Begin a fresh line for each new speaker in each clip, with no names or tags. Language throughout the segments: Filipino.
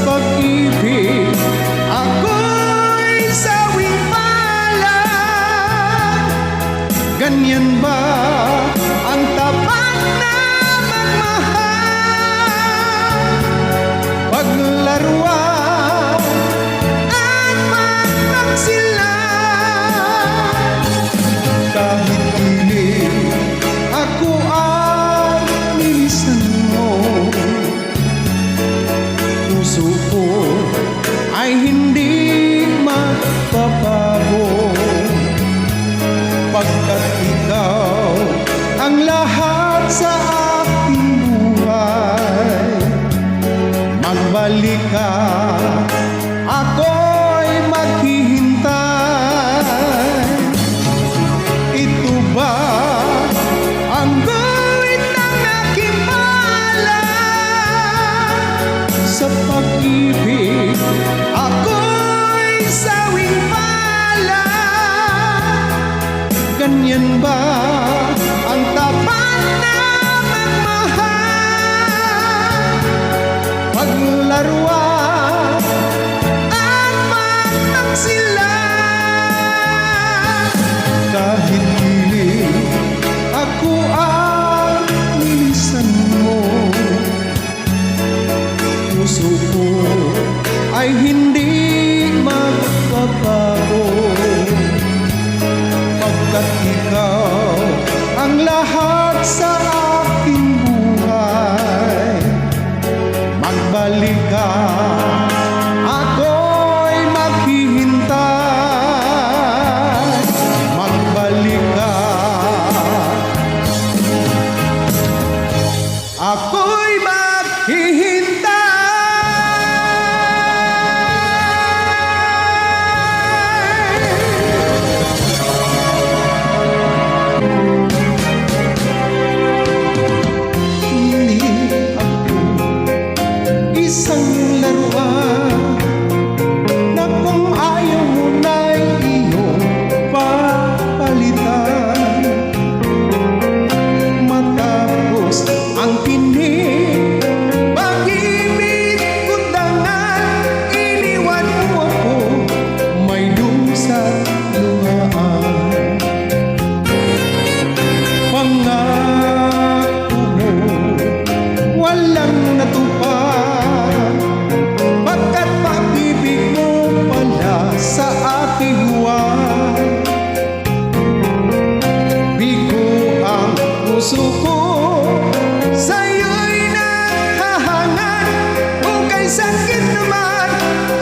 pag-ibig, ako'y sawing palad. Ganyan ba ang tapat na magmahal? Paglaruan at magpagsilan, kahit pilit ako ang nilisan mo, puso ko ay hindi magbabago, pagkat ikaw ang lahat sa aking buhay. Magbalik ka, ako'y maghihintay. Ito ba ang gawin ng aking palad? Sa pag-ibig, ako'y sawing palad. Ganyan ba ang tapat na magmahal? Paglaruan at magpagsilan, kahit pilit ako ang nilisan mo, puso ko ay hindi magbabago, pagkat ikaw ang lahat sa aking buhay. Magbalik ka, ako'y maghihintay. Magbalik ka, ako'y maghihintay. Isang laruan na kung ayaw mo na'y iyong papalitan. Matapos ang tinig, pag-ibig kundangan, iniwan mo ako, may lusat luhaan. Pangako mo, walang natupad, pagkat pag-ibig mo pala sa aking huwag. Bigo ang puso ko, sa'yo'y nahahangan, kung kay sakit naman,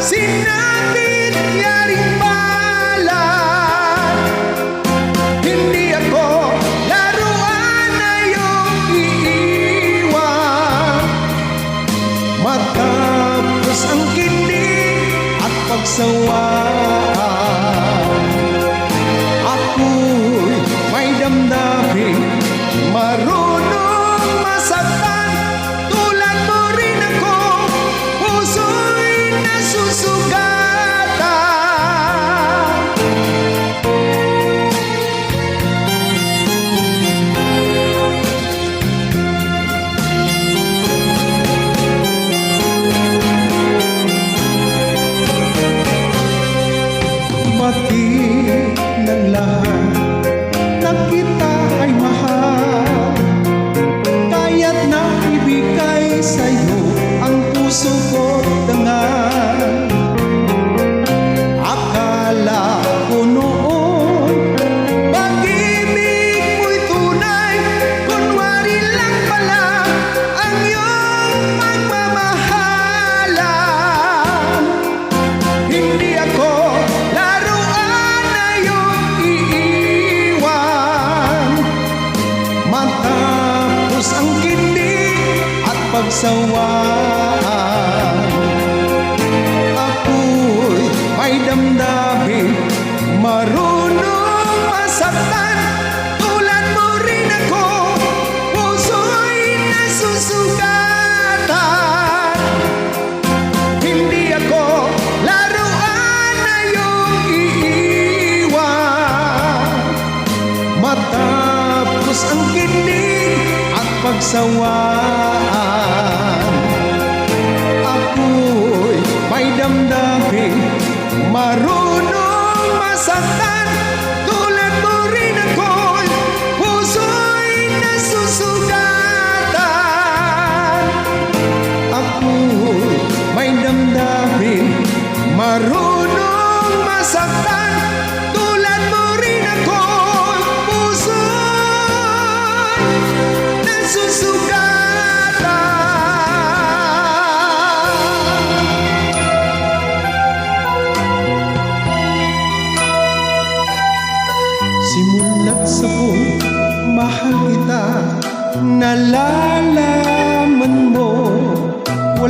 sinabit yaring palad. Hindi ako laruan na iyong iiwan. Matapos ang kinig at pagsawaan, ako'y may damdamin, marunong masaktan. Tulad mo rin ako, puso'y nasusugatan. Pati ng lahat na kita ay mahal, kaya't naibigay sa'yo ang puso ko't dangal. Akala ko noon pag-ibig mo'y tunay, kunwari lang pala ang iyong pagmamahalan. Hindi ako laruan na iyong iiwan. Matapos ang kinig at pagsawaan, ako'y may damdamin, marunong masaktan. Tulad mo rin ako, puso'y nasusugatan. Hindi ako laruan na iyong iiwan. Matapos ang kinig at pagsawaan, ako'y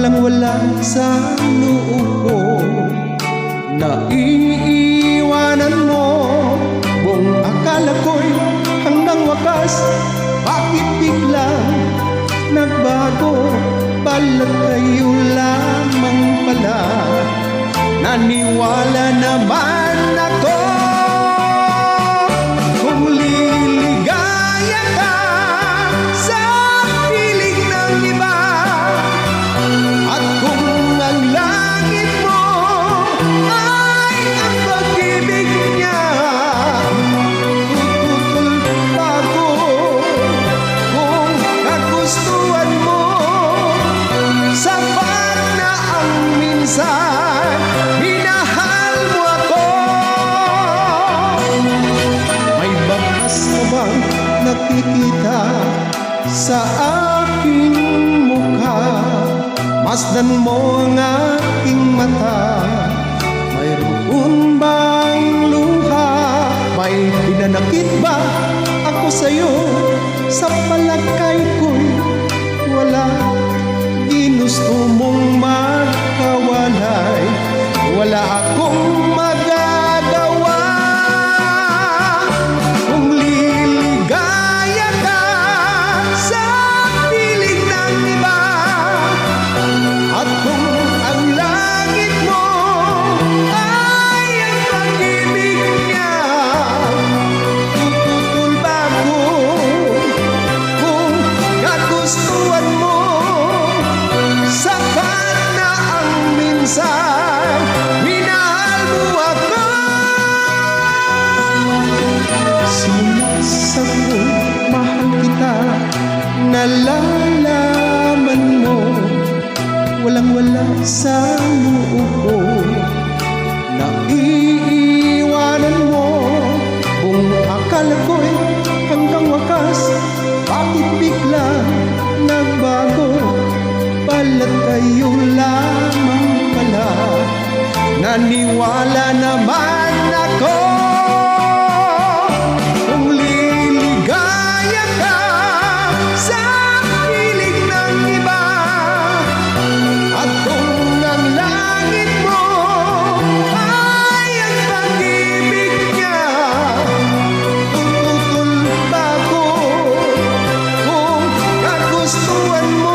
walang-wala sa loob ko. Naiiwanan mo, buong akala ko'y hanggang wakas. Bakit biglang nagbago? Balat kayo lamang pala. Naniwala naman ako kung liligaya ka sa piling ng iba. At kung ang langit mo ay ang pag-ibig niya, tututol pa ako kung kagustuhan mo. Sapat na ang minsan minahal mo ako. May bakas na bang nakikita sa aking mukha? Masdan mo ang aking mata. Mayroon bang luha? May pinanakit ba ako sa'yo? Sa palagay ko'y wala. Ginusto mong magkawalay, wala akong magagawa. Kung liligaya ka sa piling ng iba, at kung ang langit mo ay ang pag-ibig niya, tututol ba ako kung kagustuhan mo? Sapat na ang minsan minahal mo ako. Simula sa mahal kita, nalalaman mo, walang-wala sa loob ko. Naiiwanan mo, kung akala ko'y hanggang wakas. Bakit bigla nagbago? Balat kayo lamang pala. Naniwala naman ako kung liligaya ka sa piling ng iba. At kung ang langit mo ay ang pag-ibig niya, tututol ba ako kung kagustuhan mo?